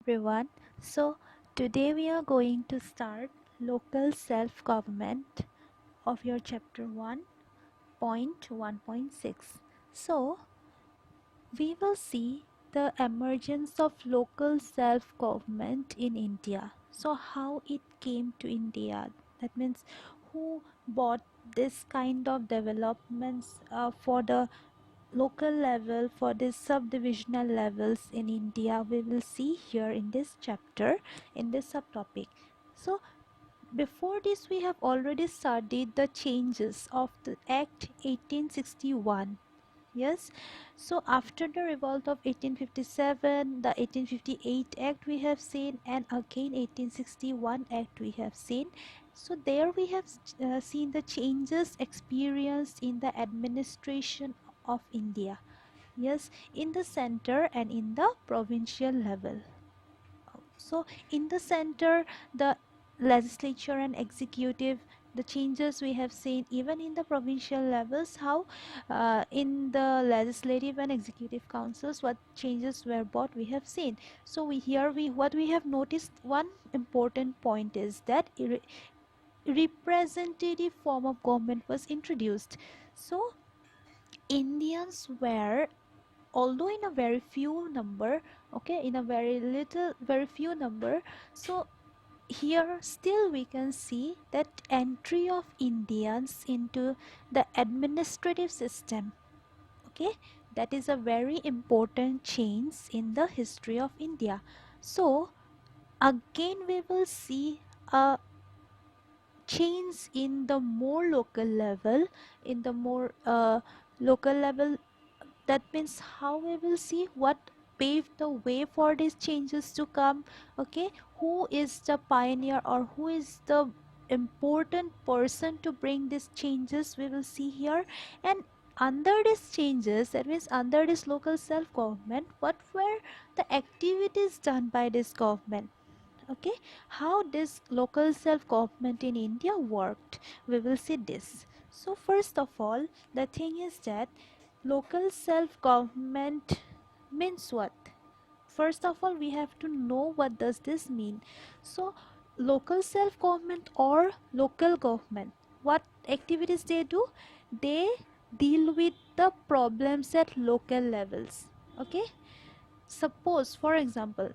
everyone. So today we are going to start local self-government of your chapter 1.1.6. So we will see the emergence of local self-government in India. So how it came to India. That means who bought this kind of developments for the local level, for these subdivisional levels in India, we will see here in this chapter, in this subtopic. So before this we have already studied the changes of the Act 1861. Yes, so after the revolt of 1857, the 1858 Act we have seen, and again 1861 Act we have seen. So there we have seen the changes experienced in the administration of India. Yes, in the center and in the provincial level. So in the center, the legislature and executive, the changes we have seen. Even in the provincial levels, how in the legislative and executive councils what changes were brought we have seen. So we what we have noticed, one important point is that representative form of government was introduced. So Indians were, although in a very few number, okay, in a very few number, so here still we can see that entry of Indians into the administrative system, okay, that is a very important change in the history of India. So again we will see a change in the more local level, in the more local level. That means how we will see what paved the way for these changes to come. Okay, who is the pioneer or who is the important person to bring these changes, we will see here. And under these changes, that means under this local self-government, what were the activities done by this government? Okay, how this local self-government in India worked, we will see this. So first of all, the thing is that local self-government means what? First of all, we have to know what does this mean. So local self-government or local government, what activities they do? They deal with the problems at local levels. Okay, suppose for example,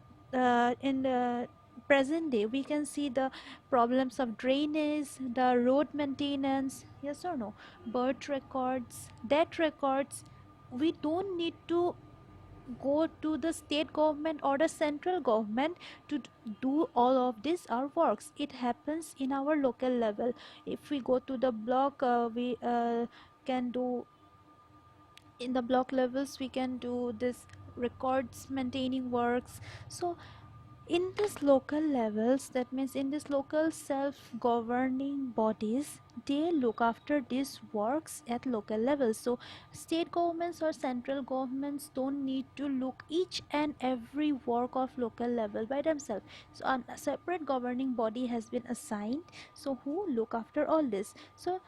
in the present day we can see the problems of drainage, the road maintenance, yes or no, birth records, death records. We don't need to go to the state government or the central government to do all of this our works. It happens in our local level. If we go to the block, we can do in the block levels, we can do this records maintaining works. So in this local levels, that means in this local self-governing bodies, they look after these works at local levels. So state governments or central governments don't need to look each and every work of local level by themselves. So a separate governing body has been assigned, so who look after all this. So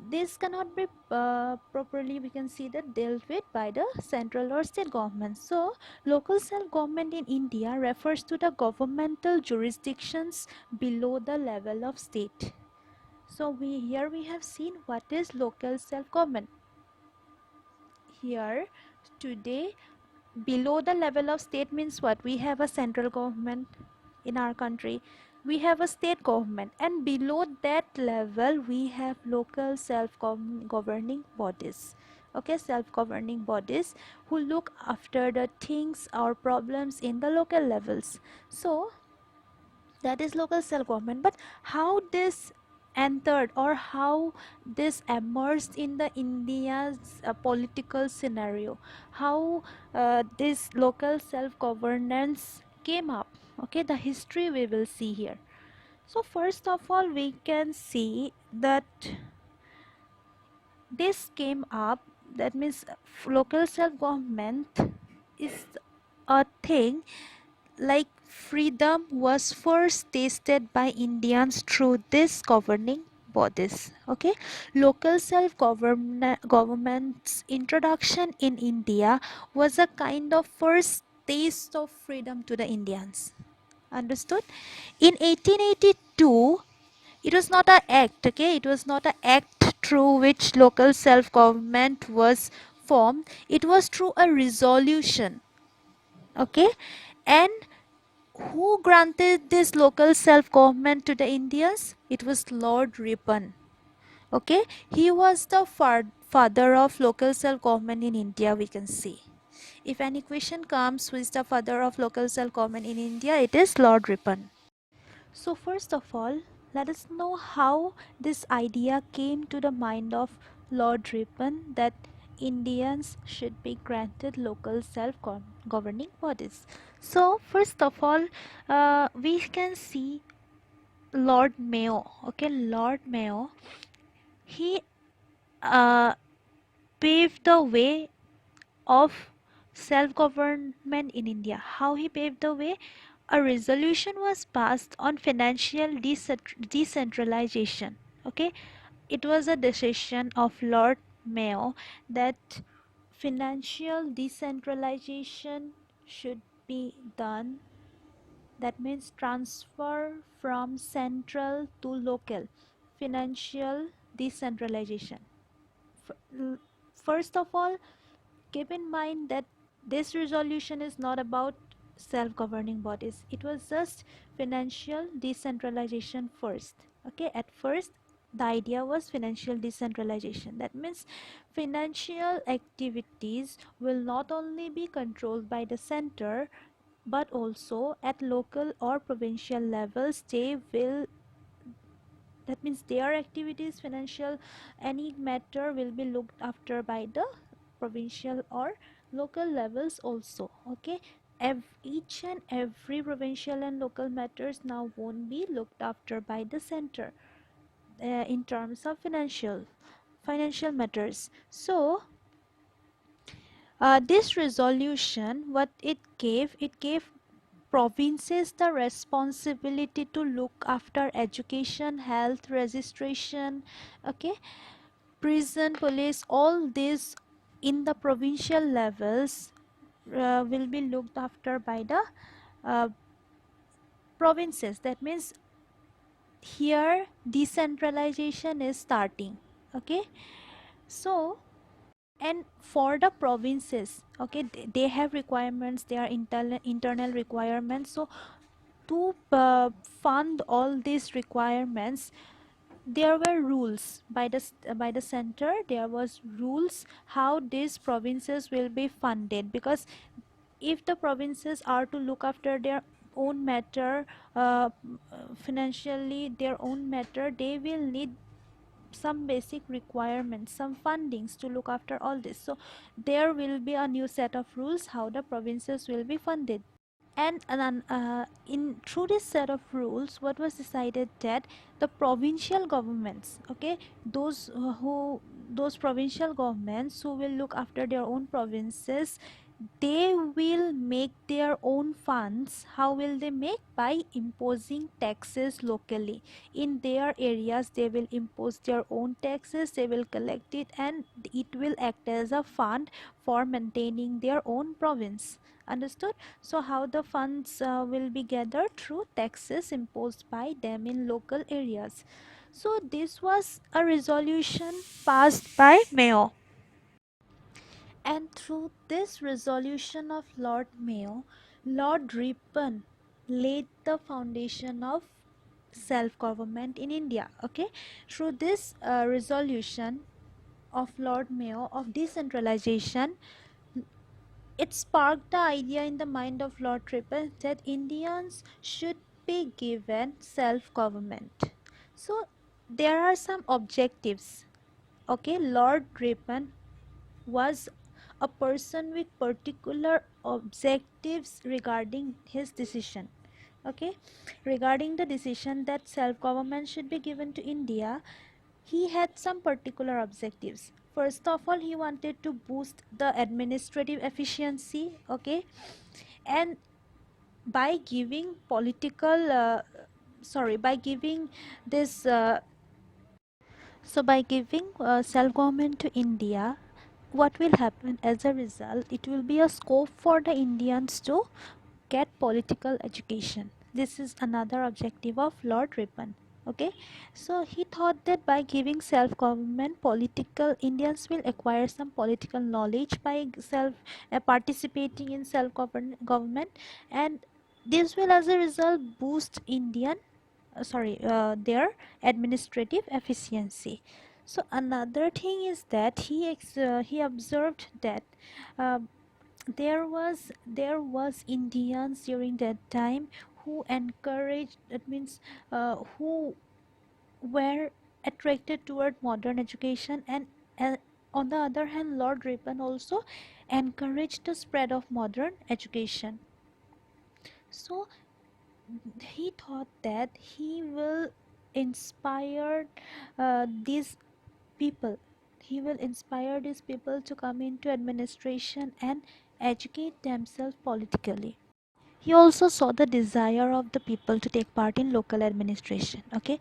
this cannot be properly, we can see that, dealt with by the central or state government. So local self-government in India refers to the governmental jurisdictions below the level of state. So here we have seen what is local self-government. Here today, below the level of state means what? We have a central government in our country, we have a state government, and below that level we have local self-governing bodies. Okay, self-governing bodies who look after the things or problems in the local levels. So that is local self-government. But how this entered or how this emerged in the India's political scenario, how this local self-governance came up, okay, the history we will see here. So first of all, we can see that this came up, that means local self-government is a thing like freedom was first tasted by Indians through this governing bodies. Okay, local government's introduction in India was a kind of first taste of freedom to the Indians. Understood? In 1882, it was not an act, okay? It was not an act through which local self-government was formed. It was through a resolution, okay? And who granted this local self-government to the Indians? It was Lord Ripon, okay? He was the father of local self-government in India, we can see. If any question comes, who is the father of local self-government in India, it is Lord Ripon. So first of all, let us know how this idea came to the mind of Lord Ripon that Indians should be granted local self-governing bodies. So first of all, we can see Lord Mayo. Okay, Lord Mayo. He uh, paved the way of self-government in India. How he paved the way? A resolution was passed on financial decentralization. Okay, it was a decision of Lord Mayo that financial decentralization should be done. That means transfer from central to local. Financial decentralization. First of all, keep in mind that this resolution is not about self-governing bodies. It was just financial decentralization first. Okay, at first the idea was financial decentralization. That means financial activities will not only be controlled by the center but also at local or provincial levels. They will, that means their activities, financial, any matter will be looked after by the provincial or local levels also. Okay, each and every provincial and local matters now won't be looked after by the center in terms of financial matters. So this resolution, what it gave provinces the responsibility to look after education, health, registration, okay, prison, police, all this in the provincial levels will be looked after by the uh, provinces. That means here decentralization is starting. Okay, so and for the provinces, okay, they have requirements, they are internal requirements. So to fund all these requirements, there were rules by the center. There was rules how these provinces will be funded, because if the provinces are to look after their own matter, financially their own matter, they will need some basic requirements, some fundings to look after all this. So there will be a new set of rules how the provinces will be funded. And in through this set of rules, what was decided that the provincial governments, okay, those provincial governments who will look after their own provinces, they will make their own funds. How will they make? By imposing taxes locally in their areas. They will impose their own taxes, they will collect it, and it will act as a fund for maintaining their own province. Understood? So how the funds will be gathered? Through taxes imposed by them in local areas. So this was a resolution passed by Mayo. And through this resolution of Lord Mayo, Lord Ripon laid the foundation of self-government in India. Okay, through this resolution of Lord Mayo of decentralization, it sparked the idea in the mind of Lord Ripon that Indians should be given self-government. So there are some objectives. Okay, Lord Ripon was a person with particular objectives regarding his decision. Okay, regarding the decision that self-government should be given to India, he had some particular objectives. First of all, he wanted to boost the administrative efficiency. Okay, and by giving political by giving this by giving self-government to India, what will happen as a result? It will be a scope for the Indians to get political education. This is another objective of Lord Ripon. Okay, so he thought that by giving self-government, political Indians will acquire some political knowledge by self participating in self-government, and this will, as a result, boost their administrative efficiency. So another thing is that he observed that uh, there was Indians during that time who encouraged, that means who were attracted toward modern education, and uh, on the other hand, Lord Ripon also encouraged the spread of modern education. So he thought that he will inspire these people he will inspire these people to come into administration and educate themselves politically. He also saw the desire of the people to take part in local administration. Okay,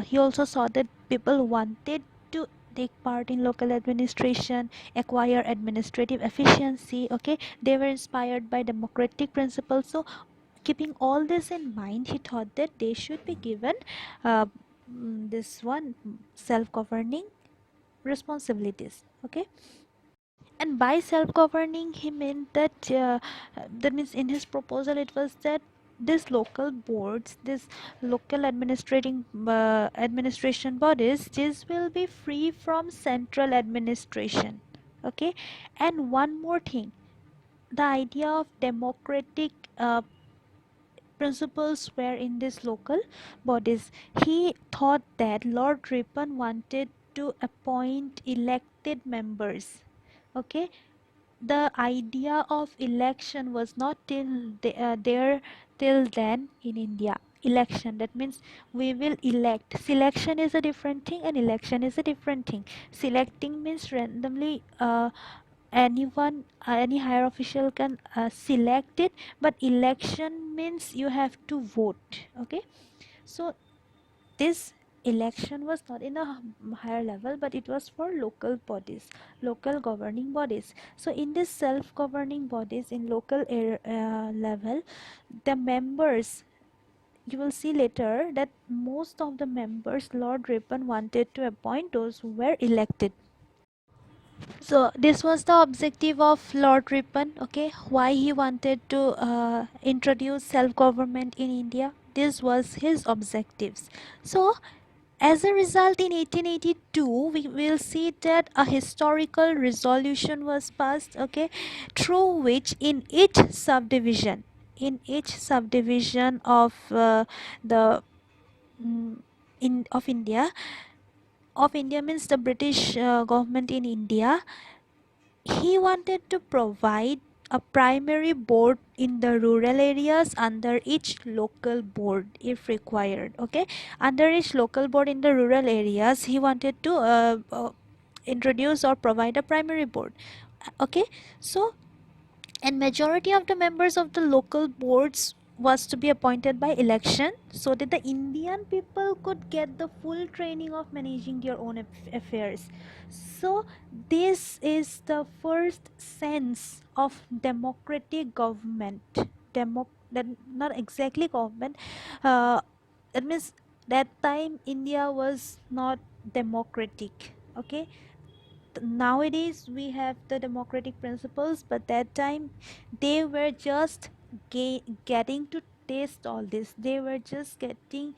he also saw that people wanted to take part in local administration, acquire administrative efficiency. Okay, they were inspired by democratic principles. So keeping all this in mind, he thought that they should be given uh, this one self-governing responsibilities. Okay, and by self-governing he meant that that means in his proposal it was that these local boards, this local administration bodies, this will be free from central administration. Okay, and one more thing, the idea of democratic principles were in these local bodies. He thought that Lord Ripon wanted to appoint elected members. Okay, the idea of election was not there till then in India. Election, that means we will elect. Selection is a different thing and election is a different thing. Selecting means randomly anyone, any higher official can select it, but election means you have to vote. Okay, so this election was not in a higher level, but it was for local bodies, local governing bodies. So in this self governing bodies in local level, the members, you will see later that most of the members Lord Ripon wanted to appoint those who were elected. So this was the objective of Lord Ripon. Okay, why he wanted to introduce self government in India, this was his objectives. So as a result, in 1882, we will see that a historical resolution was passed, okay, through which in each subdivision the mm, in of India means the British government in India, he wanted to provide a primary board in the rural areas under each local board if required. Okay, under each local board in the rural areas he wanted to introduce or provide a primary board. Okay, so and majority of the members of the local boards was to be appointed by election, so that the Indian people could get the full training of managing their own affairs. So this is the first sense of democratic government. That not exactly government, uh, that means that time India was not democratic. Okay, nowadays we have the democratic principles, but that time they were just getting to taste all this. They were just getting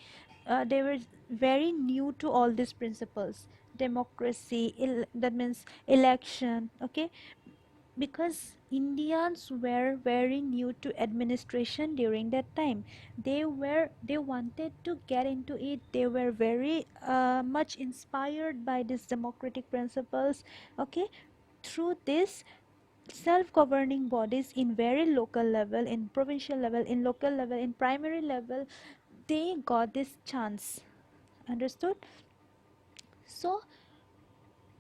they were very new to all these principles, democracy, that means election. Okay, because Indians were very new to administration during that time. They wanted to get into it. They were very much inspired by these democratic principles. Okay, through this self-governing bodies in very local level, in provincial level, in local level, in primary level, they got this chance. Understood? So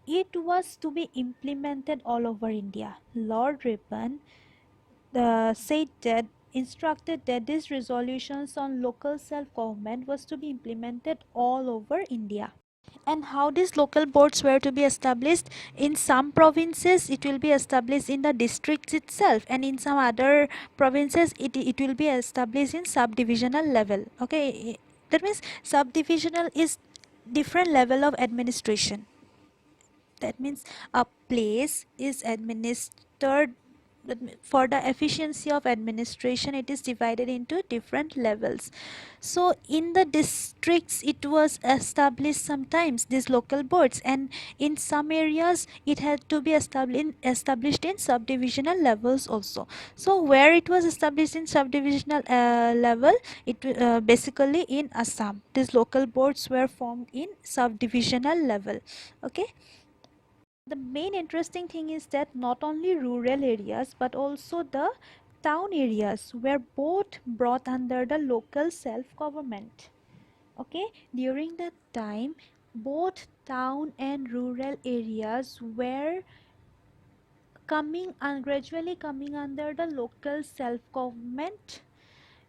it was to be implemented all over India. Lord Ripon said that instructed that these resolutions on local self-government was to be implemented all over India. And how these local boards were to be established? In some provinces it will be established in the districts itself, and in some other provinces it will be established in subdivisional level. Okay, that means subdivisional is different level of administration. That means a place is administered, for the efficiency of administration it is divided into different levels. So in the districts it was established sometimes these local boards, and in some areas it had to be established in subdivisional levels also. So where it was established in subdivisional level, it basically in Assam these local boards were formed in subdivisional level. Okay, the main interesting thing is that not only rural areas but also the town areas were both brought under the local self-government. Okay, during that time both town and rural areas were coming and gradually coming under the local self-government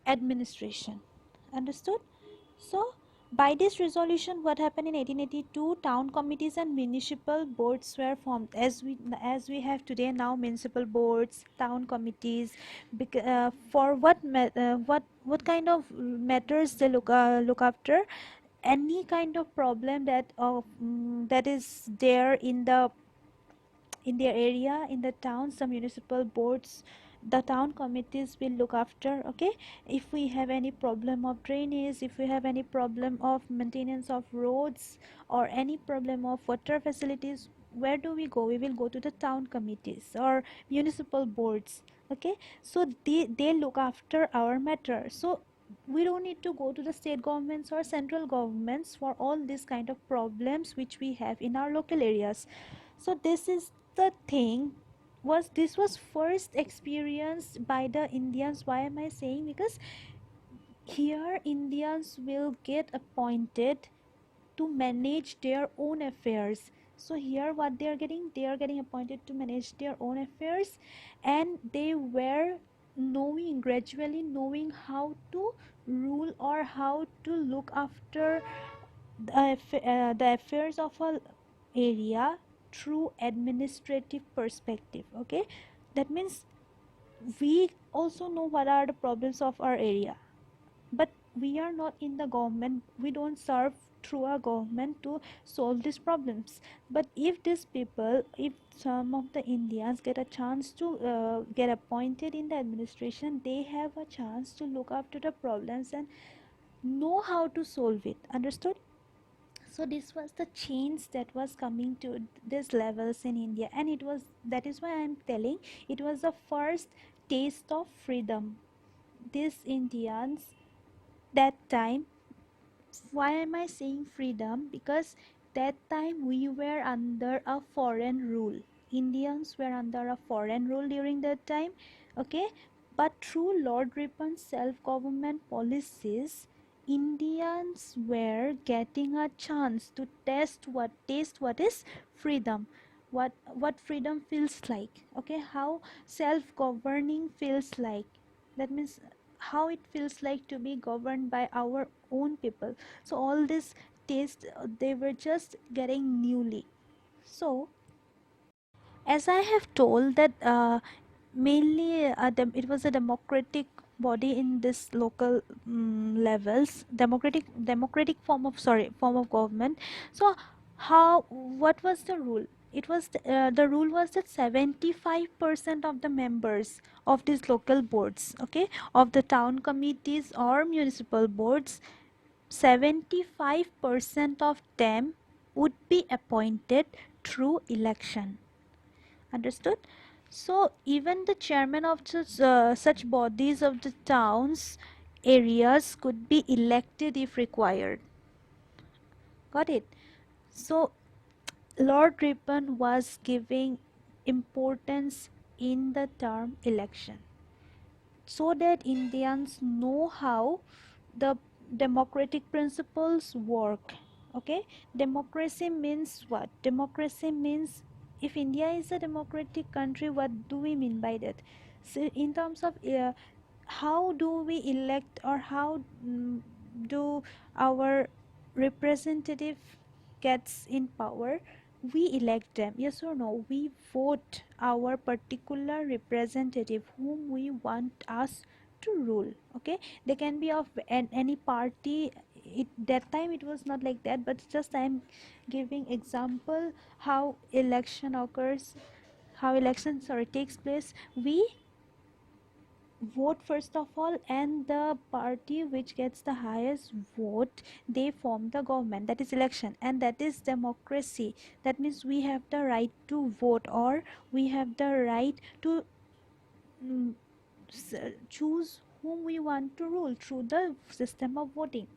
administration. Understood? So, by this resolution, what happened in 1882? Town committees and municipal boards were formed. As we have today now, municipal boards, town committees. For what kind of matters they look after? Any kind of problem that is there in their area, in the towns, the municipal boards, the town committees will look after. Okay, if we have any problem of drainage, if we have any problem of maintenance of roads, or any problem of water facilities, where do we go? We will go to the town committees or municipal boards. Okay, so they look after our matter. So we don't need to go to the state governments or central governments for all these kind of problems which we have in our local areas. So this is the thing, this was first experienced by the Indians. Why am I saying? Because here Indians will get appointed to manage their own affairs. So here what they are getting appointed to manage their own affairs, and they were gradually knowing how to rule or how to look after the affairs of a area through administrative perspective. Okay, that means we also know what are the problems of our area, but we are not in the government, we don't serve through a government to solve these problems. But if these people, if some of the Indians get a chance to get appointed in the administration, they have a chance to look after the problems and know how to solve it. Understood? So this was the change that was coming to these levels in India, and it was, that is why I'm telling, it was the first taste of freedom. These Indians that time, why am I saying freedom? Because that time we were under a foreign rule. Indians were under a foreign rule during that time. Okay, but through Lord Ripon's self-government policies, Indians were getting a chance to taste what is freedom, what freedom feels like. Okay, how self-governing feels like. That means how it feels like to be governed by our own people. So all this taste, they were just getting newly. So as I have told that mainly it was a democratic body in this local levels, democratic form of government. So how, what was the rule? It was the rule was that 75% of the members of these local boards, okay, of the town committees or municipal boards, 75% of them would be appointed through election. Understood? So even the chairman of such bodies of the towns areas could be elected if required. Got it? So Lord Ripon was giving importance in the term election, so that Indians know how the democratic principles work. Okay, democracy means what? Democracy means, if India is a democratic country, what do we mean by that? So in terms of how do we elect, or how do our representative gets in power, we elect them, yes or no, we vote our particular representative whom we want us to rule. Okay, they can be of any party. That time it was not like that, but just I'm giving example how election occurs, how election sorry takes place. We vote first of all, and the party which gets the highest vote, they form the government. That is election, and that is democracy. That means we have the right to vote, or we have the right to mm, choose whom we want to rule through the system of voting.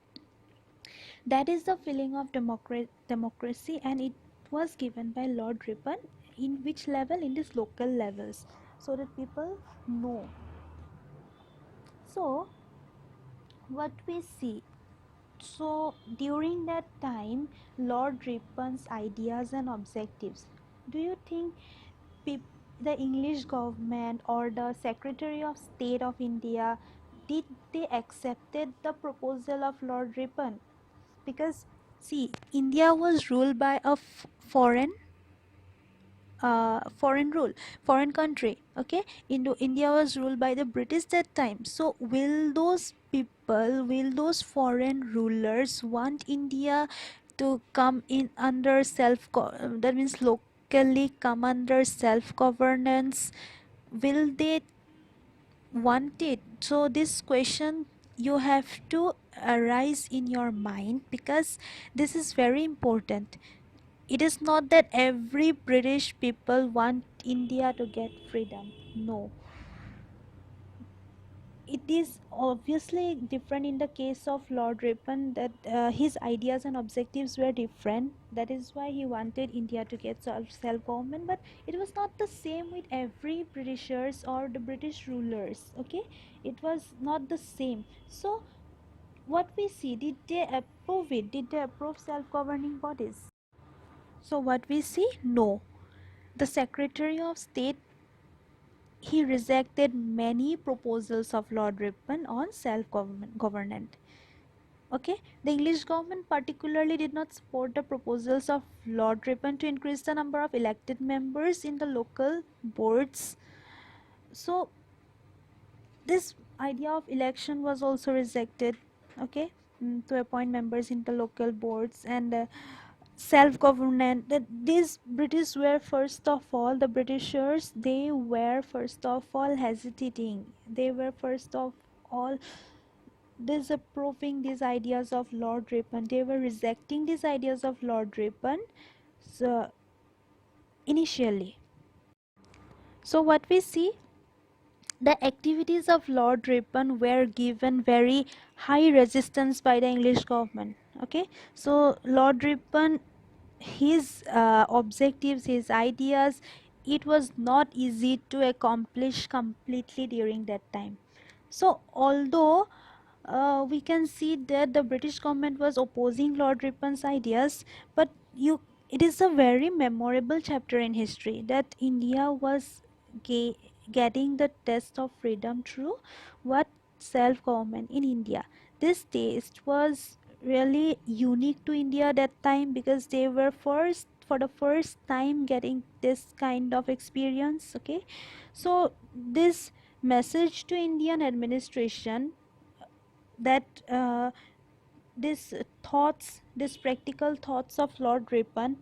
That is the feeling of democracy, and it was given by Lord Ripon. In which level? In these local levels, so that people know. So what we see, so during that time, Lord Ripon's ideas and objectives, do you think the English government or the Secretary of State of India, did they accepted the proposal of Lord Ripon? Because see, India was ruled by a foreign rule, foreign country. Okay, India was ruled by the British that time. So will those people, will those foreign rulers want India to come in under that means locally come under self governance? Will they want it? So this question you have to arise in your mind, because this is very important. It is not that every British people want India to get freedom. No. It is obviously different in the case of Lord Ripon, that his ideas and objectives were different. That is why he wanted India to get self-government. But it was not the same with every Britishers or the British rulers. Okay, it was not the same. So what we see, did they approve it? Did they approve self-governing bodies? So what we see, no. The Secretary of State, he rejected many proposals of Lord Ripon on self-government. Okay, the English government particularly did not support the proposals of Lord Ripon to increase the number of elected members in the local boards. So this idea of election was also rejected. Okay, to appoint members in the local boards, and self-government, that these British were first of all, the Britishers, they were first of all hesitating. They were first of all disapproving these ideas of Lord Ripon. They were rejecting these ideas of Lord Ripon, so initially. So what we see, the activities of Lord Ripon were given very high resistance by the English government. Okay, so Lord Ripon, his objectives, his ideas, it was not easy to accomplish completely during that time. So although we can see that the British government was opposing Lord Ripon's ideas, but it is a very memorable chapter in history that India was getting the test of freedom through what, self-government in India. This taste was really unique to India that time, because they were for the first time getting this kind of experience. Okay, so this message to Indian administration, that these thoughts, these practical thoughts of Lord Ripon,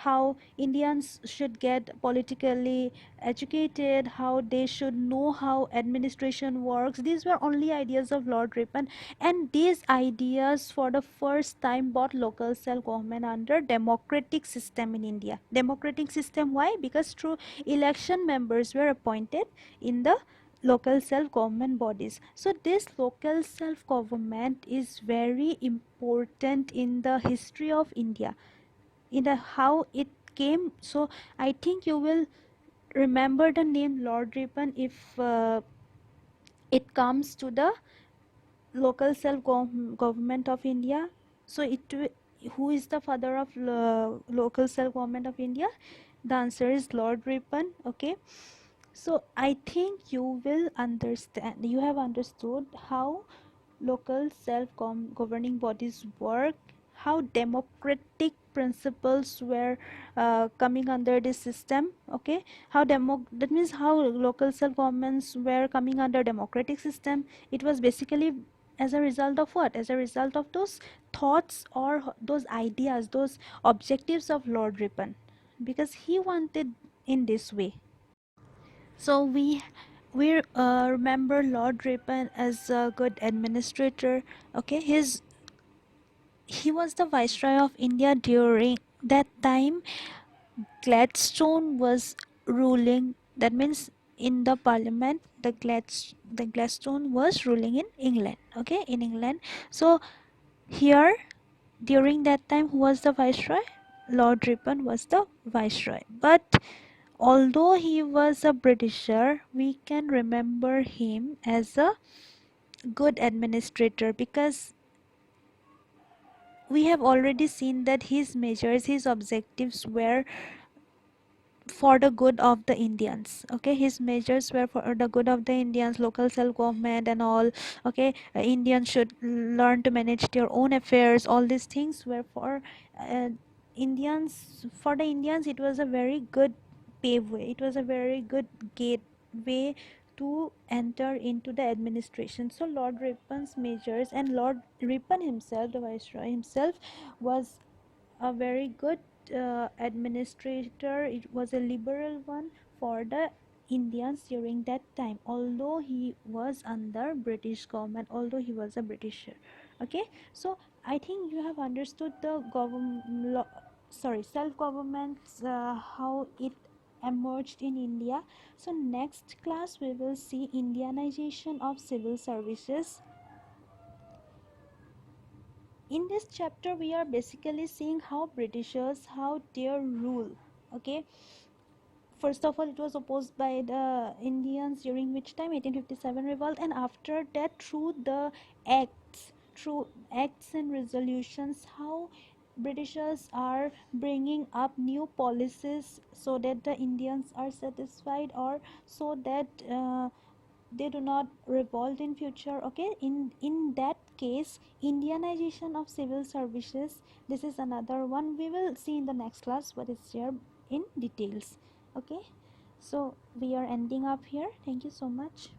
how Indians should get politically educated, how they should know how administration works. These were only ideas of Lord Ripon, and these ideas for the first time brought local self-government under democratic system in India. Democratic system, why? Because through election members were appointed in the local self-government bodies. So this local self-government is very important in the history of India, in the how it came. So I think you will remember the name Lord Ripon if it comes to the local self government of India. So who is the father of local self government of India? The answer is Lord Ripon. Okay, so I think you will understand, you have understood how local self governing bodies work, how democratic principles were coming under this system. Okay, that means how local self governments were coming under democratic system. It was basically as a result of what? As a result of those thoughts or those ideas, those objectives of Lord Ripon, because he wanted in this way. So we remember Lord Ripon as a good administrator. Okay, he was the viceroy of India during that time. Gladstone was ruling. That means in the parliament, the Gladstone was ruling in England. Okay, in England. So here during that time, who was the viceroy? Lord Ripon was the viceroy. But although he was a Britisher, we can remember him as a good administrator, because we have already seen that his measures, his objectives were for the good of the Indians. Okay, his measures were for the good of the Indians, local self government and all. Okay, Indians should learn to manage their own affairs. All these things were for uh, Indians. For the Indians, it was a very good paveway. It was a very good gateway to enter into the administration. So Lord Ripon's measures, and Lord Ripon himself, the viceroy himself, was a very good administrator. It was a liberal one for the Indians during that time, although he was under British government, although he was a Britisher. Okay, so I think you have understood the self government, how it emerged in India. So next class we will see Indianization of civil services. In this chapter we are basically seeing how Britishers, how their rule. Okay, first of all it was opposed by the Indians, during which time 1857 revolt, and after that through the acts and resolutions, how Britishers are bringing up new policies so that the Indians are satisfied, or so that they do not revolt in future. Okay, in that case, Indianization of civil services, this is another one we will see in the next class what is here in details. Okay, so we are ending up here. Thank you so much.